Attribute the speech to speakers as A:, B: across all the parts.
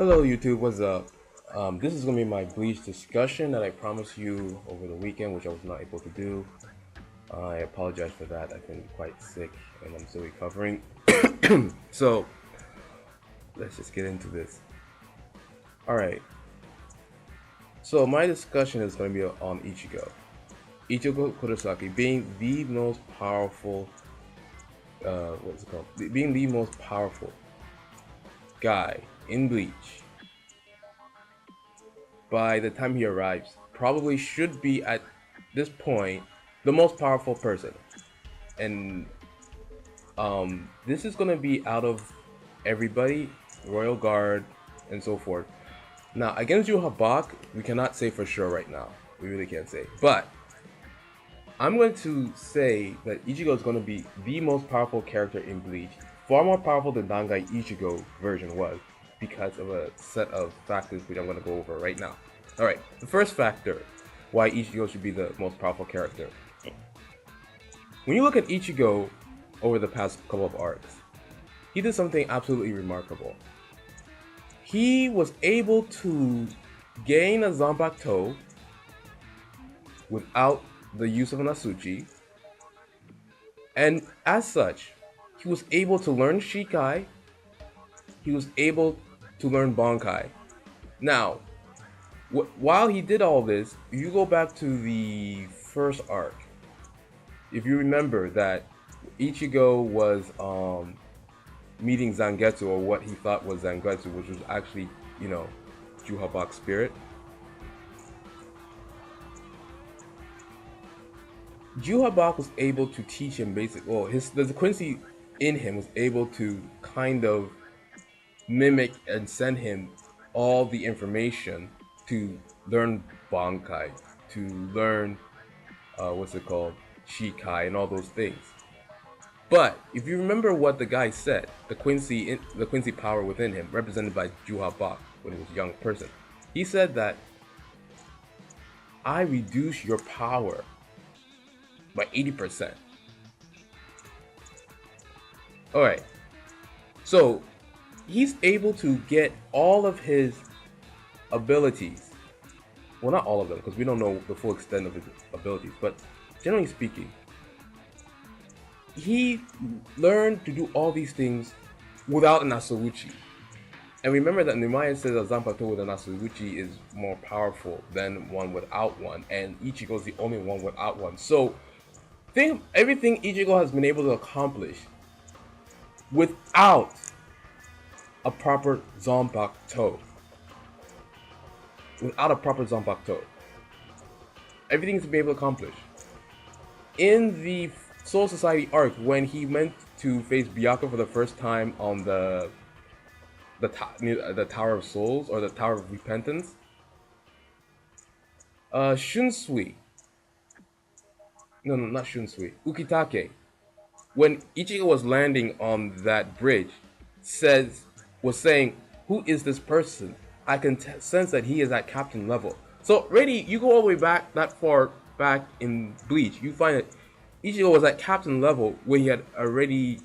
A: Hello YouTube, what's up? This is going to be my Bleach discussion that I promised you over the weekend, which I was not able to do. I apologize for that. I've been quite sick and I'm still recovering. So, let's just get into this. Alright, so my discussion is going to be on Ichigo. Ichigo Kurosaki being the most powerful, what's it called? Being the most powerful guy in Bleach. By the time he arrives, probably should be at this point the most powerful person. And this is gonna be out of everybody, Royal Guard, and so forth. Now against Yuhabak, we cannot say for sure right now. We really can't say. But I'm going to say that Ichigo is going to be the most powerful character in Bleach, far more powerful than Dangai Ichigo version was, because of a set of factors which I'm going to go over right now. Alright, the first factor why Ichigo should be the most powerful character. When you look at Ichigo over the past couple of arcs, he did something absolutely remarkable. He was able to gain a Zanpakuto without the use of an Asuchi, and as such, he was able to learn Shikai, he was able to learn Bankai. Now, while he did all this, if you go back to the first arc, if you remember that Ichigo was meeting Zangetsu, or what he thought was Zangetsu, which was actually, Juhabak's spirit. Juhabak was able to teach him the Quincy in him was able to kind of mimic and send him all the information to learn Bankai, to learn Shikai and all those things. But if you remember what the guy said, the Quincy power within him, represented by Juhabak when he was a young person, he said that I reduce your power by 80%. Alright, so he's able to get all of his abilities, well, not all of them because we don't know the full extent of his abilities, but generally speaking, he learned to do all these things without an Asuchi. And remember that Numaya says that Zanpakuto with an Asuchi is more powerful than one without one, and Ichigo is the only one without one. So think everything Ichigo has been able to accomplish without a proper Zanpakuto. Without a proper Zanpakuto. Everything's been able to accomplish. In the Soul Society arc, when he went to face Byakuya for the first time on the Tower of Souls, or the Tower of Repentance, Shunsui, no, not Shunsui, Ukitake, when Ichigo was landing on that bridge, was saying, who is this person? I can sense that he is at captain level. So already, you go all the way back, that far back in Bleach, you find that Ichigo was at captain level where he had already,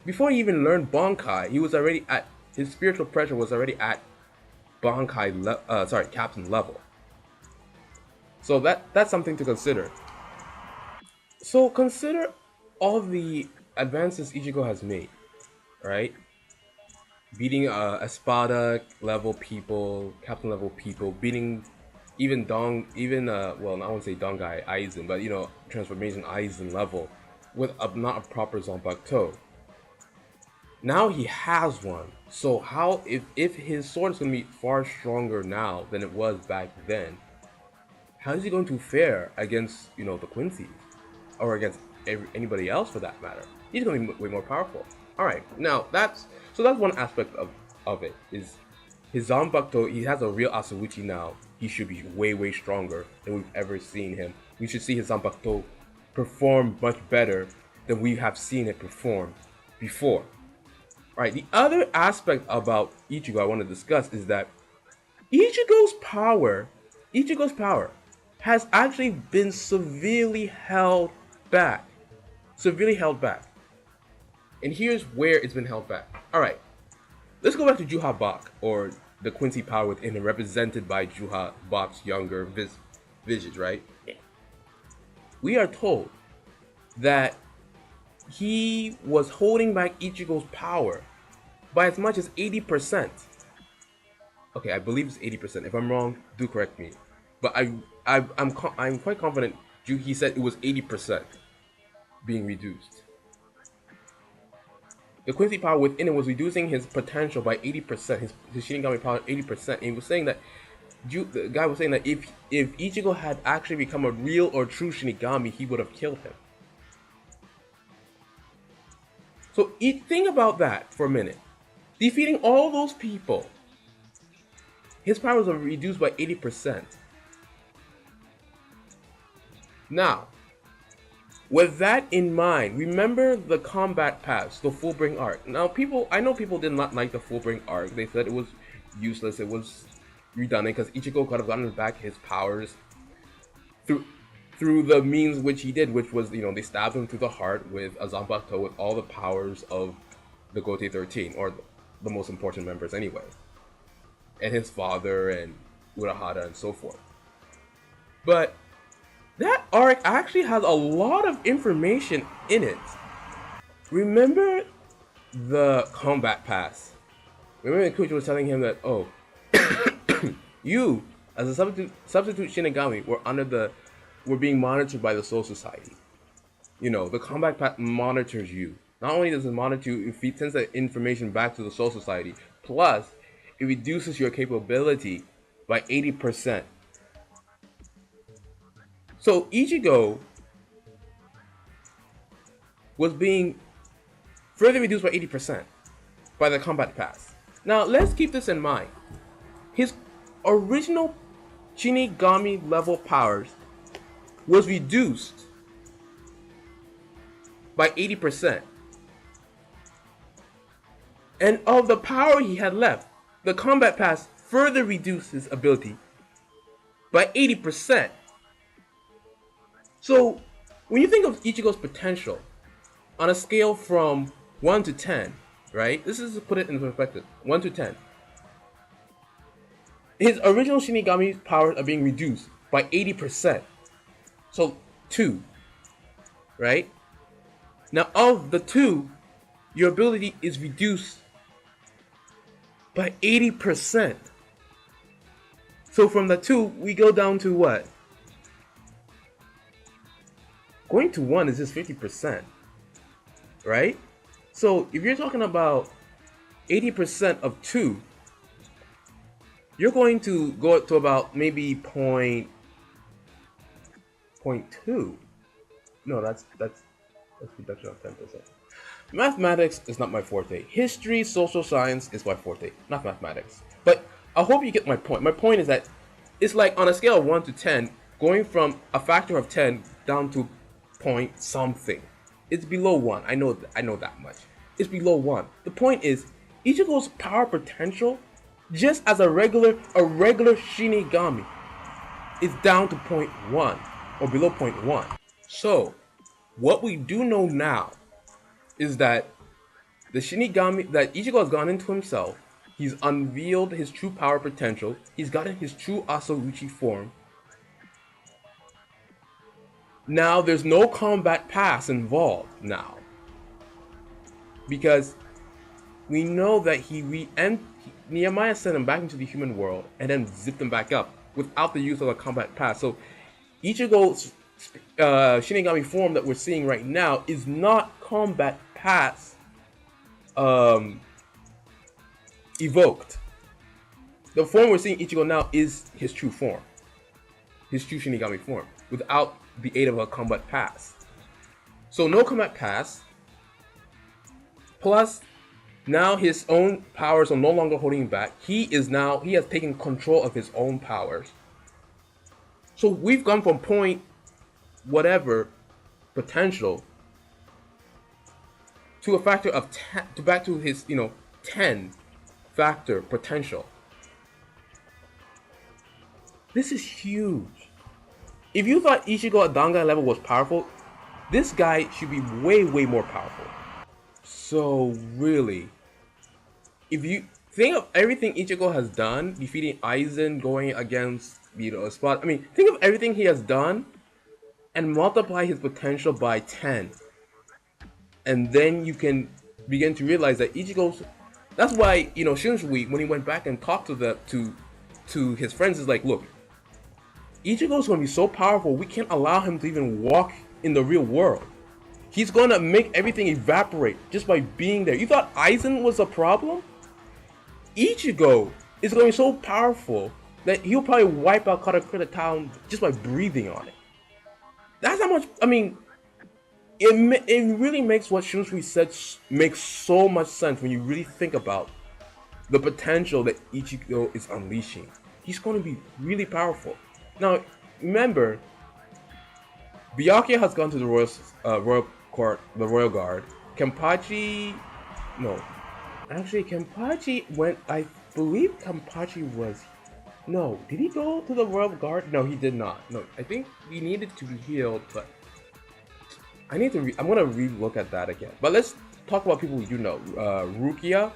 A: before he even learned Bankai, he was already at, his spiritual pressure was already at captain level. So that's something to consider. So consider all the advances Ichigo has made, right? Beating Espada level people, captain level people, beating even well, I won't say Dongai Aizen, but transformation Aizen level with not a proper Zanpakuto. Now he has one. So how, if his sword is going to be far stronger now than it was back then, how is he going to fare against, the Quincy's? Or against anybody else for that matter? He's going to be way more powerful. Alright, now that's one aspect of it, is his Zanpakuto. He has a real Asuchi now. He should be way stronger than we've ever seen him. We should see his Zanpakuto perform much better than we have seen it perform before. Alright, the other aspect about Ichigo I want to discuss is that Ichigo's power has actually been severely held back. And here's where it's been held back. Alright, let's go back to Juhabak, or the Quincy power within him, represented by Juha Bok's younger Visage, right? We are told that he was holding back Ichigo's power by as much as 80%. Okay, I believe it's 80%. If I'm wrong, do correct me. But I'm quite confident he said it was 80% being reduced. The Quincy power within him was reducing his potential by 80%, his Shinigami power 80%. And he was saying that the guy was saying that if Ichigo had actually become a real or true Shinigami, he would have killed him. So think about that for a minute. Defeating all those people, his powers are reduced by 80%. Now, with that in mind, remember the combat pass, the Fullbring arc. Now, I know people did not like the Fullbring arc. They said it was useless, it was redundant, because Ichigo could have gotten back his powers through the means which he did, which was, they stabbed him through the heart with a Zanbakuto with all the powers of the Gote 13, or the most important members anyway. And his father, and Urahara, and so forth. But that arc actually has a lot of information in it. Remember the combat pass? Remember Kuchi was telling him that, oh, you, as a substitute Shinigami, were being monitored by the Soul Society. The combat pass monitors you. Not only does it monitor you, it sends that information back to the Soul Society, plus it reduces your capability by 80%. So Ichigo was being further reduced by 80% by the combat pass. Now let's keep this in mind. His original Shinigami level powers was reduced by 80%. And of the power he had left, the combat pass further reduced his ability by 80%. So, when you think of Ichigo's potential on a scale from 1 to 10, right? This is to put it in perspective. 1 to 10. His original Shinigami powers are being reduced by 80%. So, 2. Right? Now, of the 2, your ability is reduced by 80%. So, from the 2, we go down to what? Going to 1 is just 50%, right? So if you're talking about 80% of 2, you're going to go up to about maybe point 2. No, that's reduction of 10%. Mathematics is not my forte. History, social science is my forte, not mathematics. But I hope you get my point. My point is that it's like on a scale of 1 to 10, going from a factor of 10 down to point something. It's below 1. I know that much. It's below 1. The point is, Ichigo's power potential, just as a regular Shinigami, is down to 0.1 or below 0.1. So, what we do know now is that the Shinigami that Ichigo has gone into himself, he's unveiled his true power potential, he's gotten his true Asauchi form. Now there's no combat pass involved now, because we know that Nehemiah sent him back into the human world and then zipped him back up without the use of a combat pass. So Ichigo's Shinigami form that we're seeing right now is not combat pass evoked. The form we're seeing Ichigo now is his true form, his true Shinigami form, without the aid of a combat pass. So no combat pass, plus now his own powers are no longer holding him back. He has taken control of his own powers. So we've gone from point whatever potential to a factor of 10, back to his 10 factor potential. This is huge. If you thought Ichigo at Dangai level was powerful, this guy should be way more powerful. So really, if you think of everything Ichigo has done, defeating Aizen, going against, a spot. I mean, think of everything he has done and multiply his potential by 10. And then you can begin to realize that Ichigo's. That's why, Shunsui, when he went back and talked to his friends, is like, look, Ichigo's gonna be so powerful, we can't allow him to even walk in the real world. He's gonna make everything evaporate just by being there. You thought Aizen was a problem? Ichigo is going to be so powerful that he'll probably wipe out Katakura Town just by breathing on it. That's how much. I mean, it really makes what Shunsui said makes so much sense when you really think about the potential that Ichigo is unleashing. He's going to be really powerful. Now, remember, Byakuya has gone to the royal court, the royal guard. Kenpachi, no, actually, Kenpachi went. I believe Kenpachi was. No, did he go to the royal guard? No, he did not. No, I think he needed to be healed, but I need to. I'm gonna re-look at that again. But let's talk about people you know. Rukia,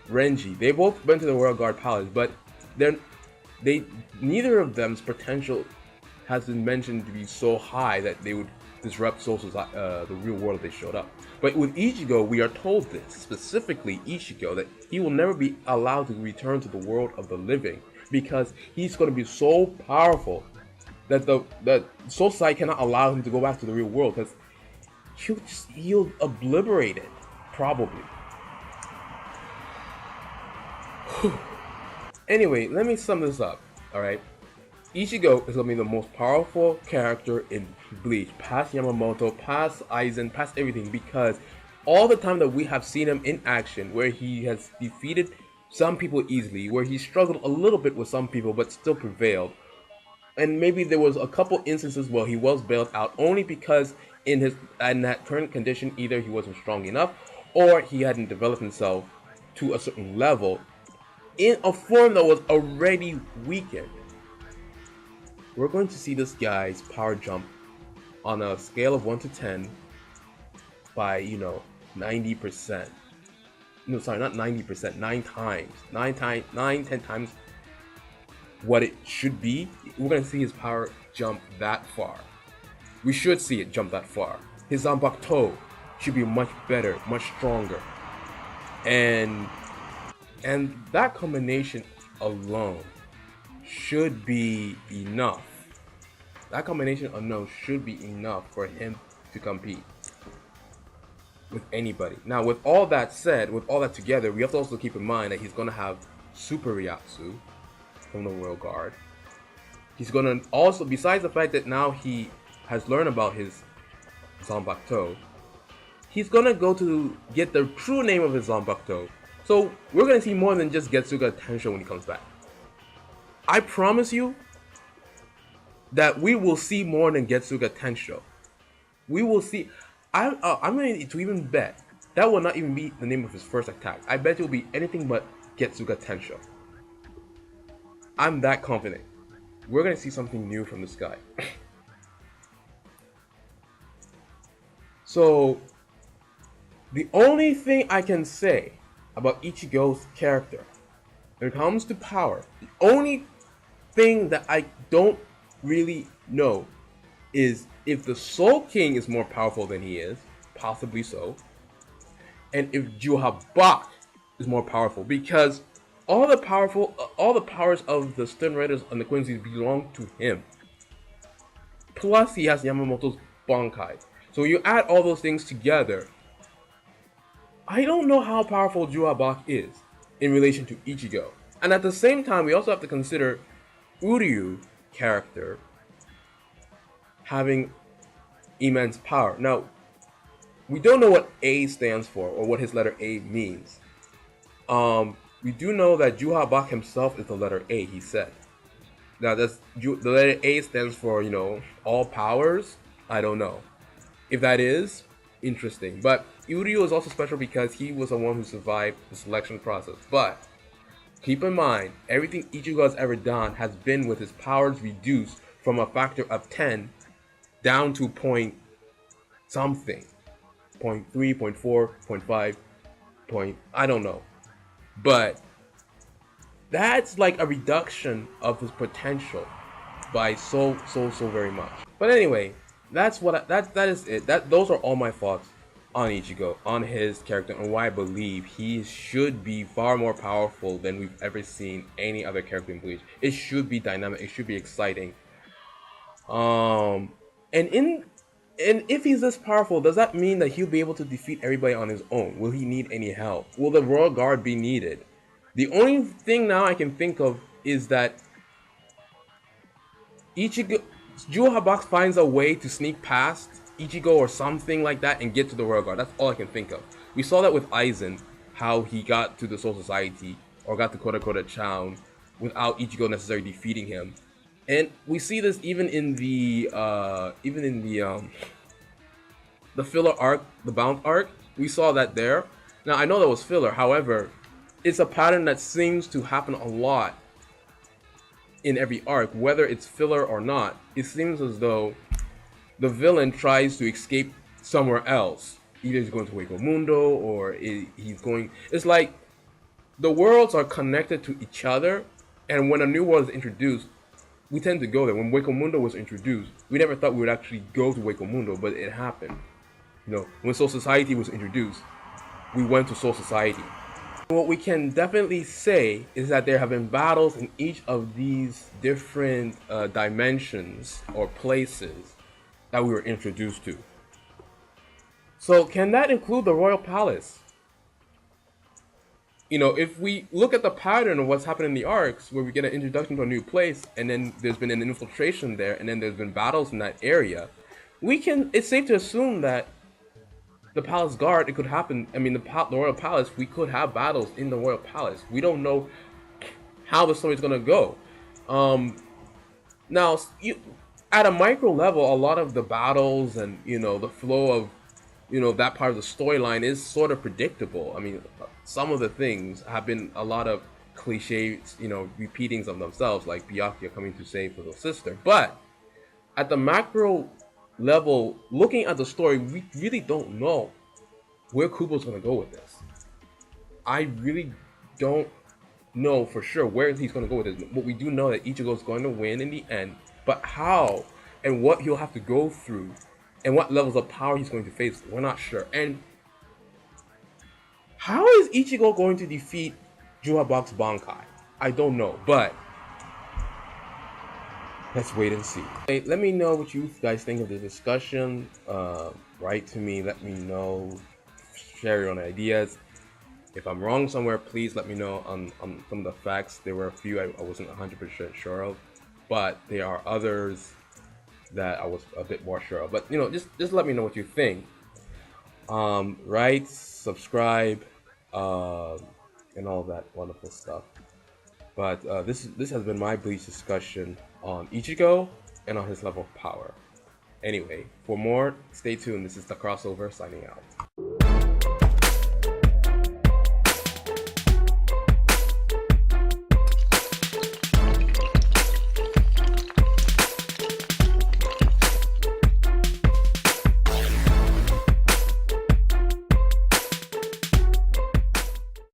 A: Renji. They both went to the royal guard palace, but neither of them's potential has been mentioned to be so high that they would disrupt the real world if they showed up. But with Ichigo, we are told this, specifically Ichigo, that he will never be allowed to return to the world of the living because he's going to be so powerful that the Soul Society cannot allow him to go back to the real world because he'll obliterate it, probably. Anyway, let me sum this up, alright? Ichigo is going to be the most powerful character in Bleach, past Yamamoto, past Aizen, past everything, because all the time that we have seen him in action, where he has defeated some people easily, where he struggled a little bit with some people but still prevailed, and maybe there was a couple instances where he was bailed out only because in that current condition, either he wasn't strong enough or he hadn't developed himself to a certain level in a form that was already weakened. We're going to see this guy's power jump on a scale of 1 to 10 by, 90%. No, sorry, not 90%, 9 times. 10 times what it should be. We're going to see his power jump that far. We should see it jump that far. His Zanbakuto should be much better, much stronger. And that combination alone should be enough. That combination alone should be enough for him to compete with anybody. Now, with all that said, with all that together, we have to also keep in mind that he's going to have Super Ryatsu from the Royal Guard. He's going to also, besides the fact that now he has learned about his Zanbakuto, he's going to go to get the true name of his Zanbakuto. So, we're going to see more than just Getsuga Tensho when he comes back. I promise you that we will see more than Getsuga Tensho. We will see. I'm going to even bet that will not even be the name of his first attack. I bet it will be anything but Getsuga Tensho. I'm that confident. We're going to see something new from this guy. So, the only thing I can say about Ichigo's character when it comes to power, the only thing that I don't really know is if the Soul King is more powerful than he is, possibly so, and if Juhabak is more powerful, because all the powers of the Stern Raiders and the Quincy's belong to him. Plus, he has Yamamoto's Bankai. So you add all those things together, I don't know how powerful Juhabak is in relation to Ichigo. And at the same time, we also have to consider Uryu character having immense power. Now, we don't know what A stands for or what his letter A means. We do know that Juhabak himself is the letter A, he said. Now, the letter A stands for, all powers? I don't know. If that is, interesting. But Uryu is also special because he was the one who survived the selection process. But keep in mind, everything Ichigo has ever done has been with his powers reduced from a factor of 10 down to point something. 0.3, 0.4, 0.5, I don't know. but that's like a reduction of his potential by so very much. But anyway, that's what that is it. Those are all my thoughts on Ichigo, on his character, and why I believe he should be far more powerful than we've ever seen any other character in Bleach. It should be dynamic. It should be exciting. Um, and in and if he's this powerful, does that mean that he'll be able to defeat everybody on his own? Will he need any help? Will the Royal Guard be needed? The only thing now I can think of is that Ichigo, Jewel Box finds a way to sneak past Ichigo or something like that and get to the Royal Guard. That's all I can think of. We saw that with Aizen, how he got to the Soul Society or got to Koda Koda Chown without Ichigo necessarily defeating him. And we see this even in the the filler arc, the Bound arc. We saw that there. Now I know that was filler. However, it's a pattern that seems to happen a lot in every arc, whether it's filler or not. It seems as though the villain tries to escape somewhere else. Either he's going to Hueco Mundo or he's going. It's like the worlds are connected to each other, and when a new world is introduced, we tend to go there. When Hueco Mundo was introduced, we never thought we would actually go to Hueco Mundo, but it happened. You know, when Soul Society was introduced, we went to Soul Society. What we can definitely say is that there have been battles in each of these different dimensions or places that we were introduced to. So can that include the Royal Palace? You know, if we look at the pattern of what's happened in the arcs, where we get an introduction to a new place, and then there's been an infiltration there, and then there's been battles in that area, it's safe to assume that the Palace Guard, it could happen. I mean, the Royal Palace, we could have battles in the Royal Palace. We don't know how the story's gonna go. Now, at a micro level, a lot of the battles and, you know, the flow of, you know, that part of the storyline is sort of predictable. I mean, some of the things have been a lot of cliches, you know, repeatings of themselves, like Byakuya coming to save little sister. But at the macro level, looking at the story, we really don't know where Kubo's gonna go with this. I really don't know for sure where he's gonna go with this. But we do know that Ichigo's going to win in the end. But how and what he'll have to go through and what levels of power he's going to face, we're not sure. And how is Ichigo going to defeat Juhabox Bankai? I don't know, but let's wait and see. Hey, let me know what you guys think of the discussion. Write to me, let me know, share your own ideas. If I'm wrong somewhere, please let me know on some of the facts. There were a few I wasn't 100% sure of, but there are others that I was a bit more sure of. But, you know, just let me know what you think. Write, subscribe, and all that wonderful stuff. But this has been my Bleach discussion on Ichigo and on his level of power. Anyway, for more, stay tuned. This is The Crossover signing out.